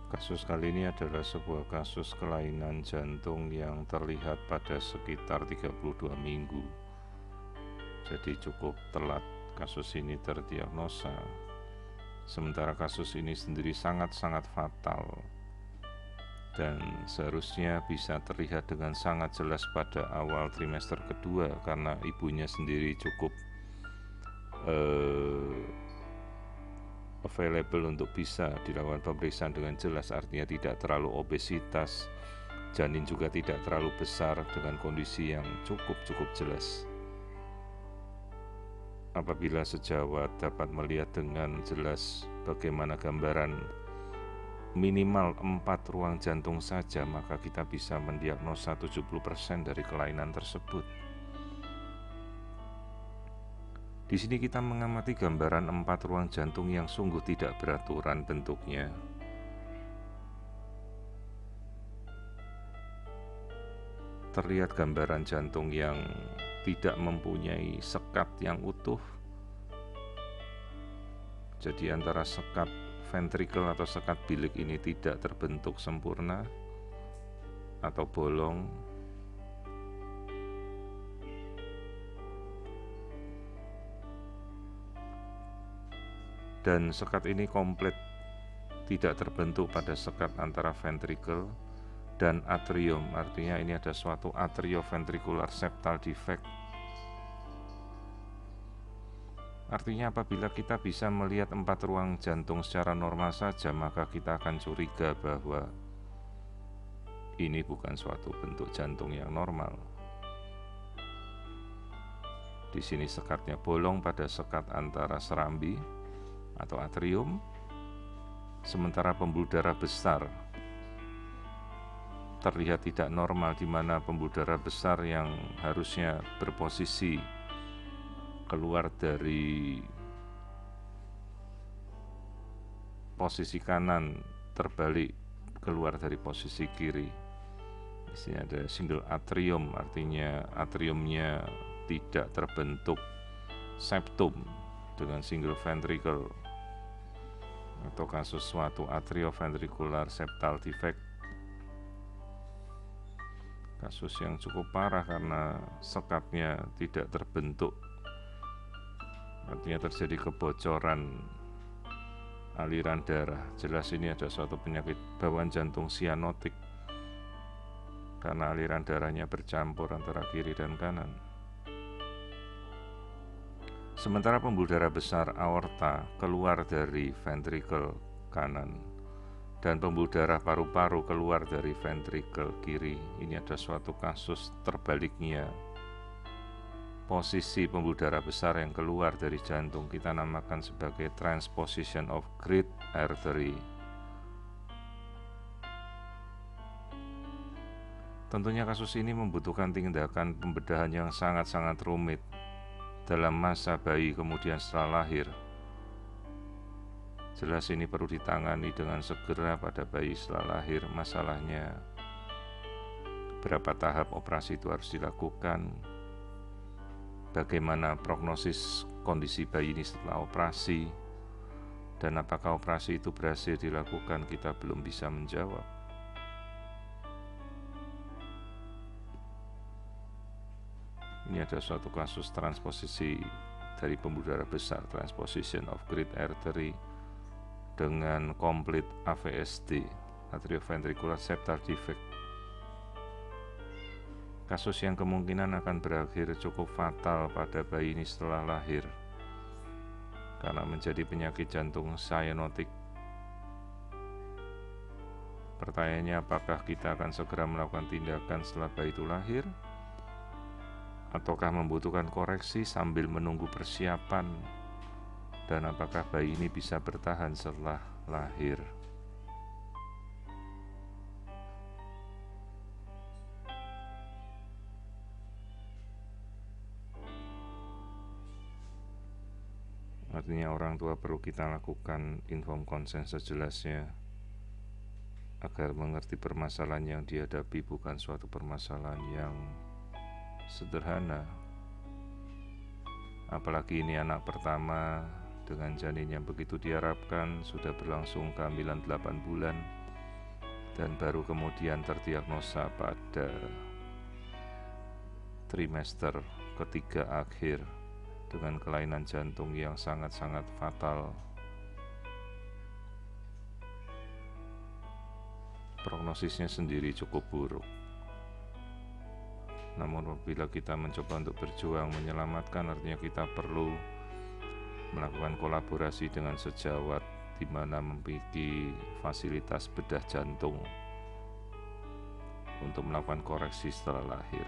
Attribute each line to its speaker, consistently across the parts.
Speaker 1: Kasus kali ini adalah sebuah kasus kelainan jantung yang terlihat pada sekitar 32 minggu. Jadi cukup telat kasus ini terdiagnosa. Sementara kasus ini sendiri sangat-sangat fatal dan seharusnya bisa terlihat dengan sangat jelas pada awal trimester kedua karena ibunya sendiri cukup available untuk bisa dilakukan pemeriksaan dengan jelas, artinya tidak terlalu obesitas, janin juga tidak terlalu besar dengan kondisi yang cukup jelas. Apabila sejawat dapat melihat dengan jelas bagaimana gambaran minimal 4 ruang jantung saja, maka kita bisa mendiagnosa 70% dari kelainan tersebut. Di sini kita mengamati gambaran 4 ruang jantung yang sungguh tidak beraturan bentuknya. Terlihat gambaran jantung yang tidak mempunyai sekat yang utuh. Jadi antara sekat ventrikel atau sekat bilik ini tidak terbentuk sempurna atau bolong. Dan sekat ini komplit tidak terbentuk pada sekat antara ventrikel dan atrium, artinya ini ada suatu atrioventricular septal defect. Artinya apabila kita bisa melihat 4 ruang jantung secara normal saja, maka kita akan curiga bahwa ini bukan suatu bentuk jantung yang normal. Di sini sekatnya bolong pada sekat antara serambi atau atrium, sementara pembuluh darah besar terlihat tidak normal, di mana pembuluh darah besar yang harusnya berposisi keluar dari posisi kanan terbalik keluar dari posisi kiri. Di sini ada single atrium, artinya atriumnya tidak terbentuk septum dengan single ventricle atau kasus suatu atrioventricular septal defect. Kasus yang cukup parah karena sekatnya tidak terbentuk, artinya terjadi kebocoran aliran darah. Jelas ini ada suatu penyakit bawaan jantung sianotik karena aliran darahnya bercampur antara kiri dan kanan. Sementara pembuluh darah besar aorta keluar dari ventrikel kanan dan pembuluh darah paru-paru keluar dari ventrikel kiri. Ini ada suatu kasus terbaliknya posisi pembuluh darah besar yang keluar dari jantung, kita namakan sebagai transposition of great artery. Tentunya kasus ini membutuhkan tindakan pembedahan yang sangat-sangat rumit dalam masa bayi kemudian setelah lahir. Jelas ini perlu ditangani dengan segera pada bayi setelah lahir. Masalahnya berapa tahap operasi itu harus dilakukan, bagaimana prognosis kondisi bayi ini setelah operasi, dan apakah operasi itu berhasil dilakukan, kita belum bisa menjawab. Ini ada suatu kasus transposisi dari pembuluh darah besar, transposition of great artery, dengan complete AVSD, atrioventricular septal defect. Kasus yang kemungkinan akan berakhir cukup fatal pada bayi ini setelah lahir karena menjadi penyakit jantung cyanotic. Pertanyaannya, apakah kita akan segera melakukan tindakan setelah bayi itu lahir, ataukah membutuhkan koreksi sambil menunggu persiapan, dan apakah bayi ini bisa bertahan setelah lahir? Artinya orang tua perlu kita lakukan inform consent sejelasnya agar mengerti permasalahan yang dihadapi bukan suatu permasalahan yang sederhana. Apalagi ini anak pertama dengan janin yang begitu diharapkan, sudah berlangsung kehamilan 8 bulan. dan baru kemudian terdiagnosa pada trimester ketiga akhir dengan kelainan jantung yang sangat-sangat fatal. Prognosisnya sendiri cukup buruk. Namun apabila kita mencoba untuk berjuang menyelamatkan, artinya kita perlu melakukan kolaborasi dengan sejawat di mana memiliki fasilitas bedah jantung untuk melakukan koreksi setelah lahir.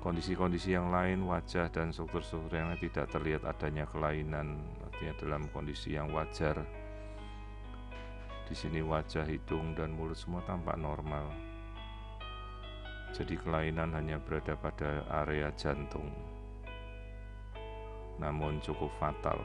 Speaker 1: Kondisi-kondisi yang lain, wajah dan struktur-struktur yang lain tidak terlihat adanya kelainan, artinya dalam kondisi yang wajar. Di sini wajah, hidung, dan mulut semua tampak normal. Jadi kelainan hanya berada pada area jantung, namun cukup fatal.